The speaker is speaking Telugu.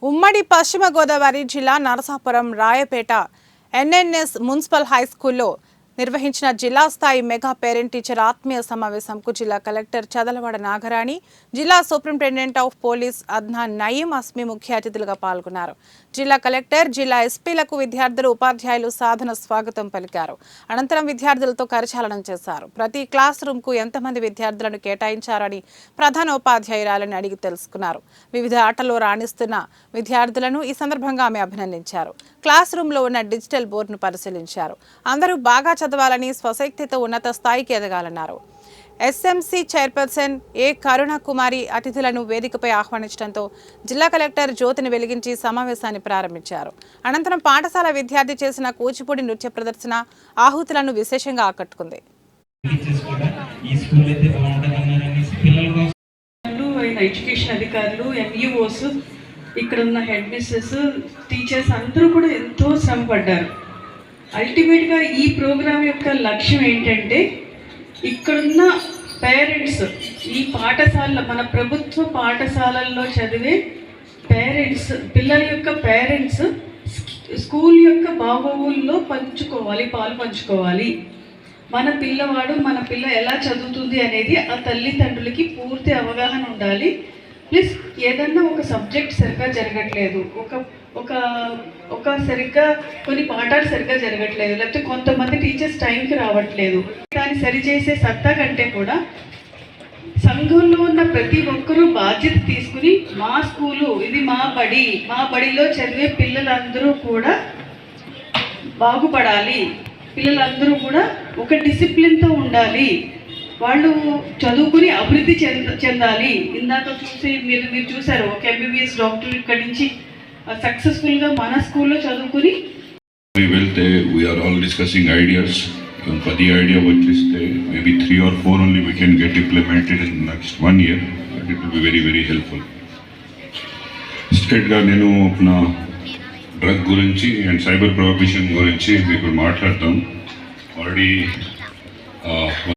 ఉమ్మడి పశ్చిమ గోదావరి జిల్లా Narasapuram Rayapeta NNS municipal high స్కూల్లో నిర్వహించిన జిల్లా స్థాయి మెగా పేరెంట్ టీచర్ ఆత్మీయ సమావేశంకు జిల్లా కలెక్టర్ చదలవాడ నాగరాణి, జిల్లా superintendent of police Adnan Nayeem Asmi ముఖ్య అతిథులుగా పాల్గొన్నారు. జిల్లా కలెక్టర్, జిల్లా ఎస్పీలకు విద్యార్థులు, ఉపాధ్యాయులు సాధన స్వాగతం పలికారు. అనంతరం విద్యార్థులతో కరచాలనం చేశారు. ప్రతి క్లాస్ రూమ్ కు ఎంతమంది విద్యార్థులను కేటాయించారని ప్రధాన ఉపాధ్యాయురాలని అడిగి తెలుసుకున్నారు. వివిధ ఆటల్లో రాణిస్తున్న విద్యార్థులను ఈ సందర్భంగా ఆమె అభినందించారు. క్లాస్ రూమ్ లో ఉన్న డిజిటల్ బోర్డును పరిశీలించారు. అందరూ బాగా చదవాలని, స్వశక్తితో ఉన్నత స్థాయికి ఎదగాలన్నారు. ఎస్ఎంసీ చైర్పర్సన్ ఏ కరుణకుమారి అతిథులను వేదికపై ఆహ్వానించడంతో జిల్లా కలెక్టర్ జ్యోతిని వెలిగించి సమావేశాన్ని ప్రారంభించారు. అనంతరం పాఠశాల విద్యార్థి చేసిన కూచిపూడి నృత్య ప్రదర్శన ఆహుతులను విశేషంగా ఆకట్టుకుంది. ఎడ్యుకేషన్ అధికారులు, ఎంఈఓస్, ఇక్కడ ఉన్న హెడ్ మిస్సెస్, టీచర్స్ అందరూ కూడా ఎంతో శ్రమ పడ్డారు. అల్టిమేట్గా ఈ ప్రోగ్రాం యొక్క లక్ష్యం ఏంటంటే ఇక్కడున్న పేరెంట్స్, ఈ పాఠశాల మన ప్రభుత్వ పాఠశాలల్లో చదివే పేరెంట్స్, పిల్లల యొక్క పేరెంట్స్ స్కూల్ యొక్క బాగోగుల్లో పాలు పంచుకోవాలి. మన పిల్ల ఎలా చదువుతుంది అనేది ఆ తల్లిదండ్రులకి పూర్తి అవగాహన ఉండాలి. ప్లస్ ఏదన్నా ఒక సబ్జెక్ట్ సరిగ్గా జరగట్లేదు, ఒక సరిగ్గా కొన్ని పాఠాలు సరిగ్గా జరగట్లేదు, లేకపోతే కొంతమంది టీచర్స్ టైంకి రావట్లేదు, దాన్ని సరిచేసే సత్తా కంటే కూడా సంఘంలో ఉన్న ప్రతి ఒక్కరూ బాధ్యత తీసుకుని మా స్కూలు ఇది మా బడిలో చదివే పిల్లలందరూ కూడా బాగుపడాలి, పిల్లలందరూ కూడా ఒక డిసిప్లిన్తో ఉండాలి, వాళ్ళు చదువుకుని అభివృద్ధి చెందాలి. ఇందాక మీరు చూసారు, ఒక ఎంబీబీఎస్ డాక్టర్ ఇక్కడి నుంచి సక్సెస్ఫుల్గా మన స్కూల్లో చదువుకుని వెళ్తే we're all discussing ideas. 10 idea వచ్చేస్తే maybe 3 or 4 only we can get implemented in next 1 year. It will be very very helpful. స్ట్రేట్గా నేను నా డ్రగ్ గురించి అండ్ సైబర్ ప్రొహిబిషన్ గురించి మీకు మాట్లాడతాం. ఆల్రెడీ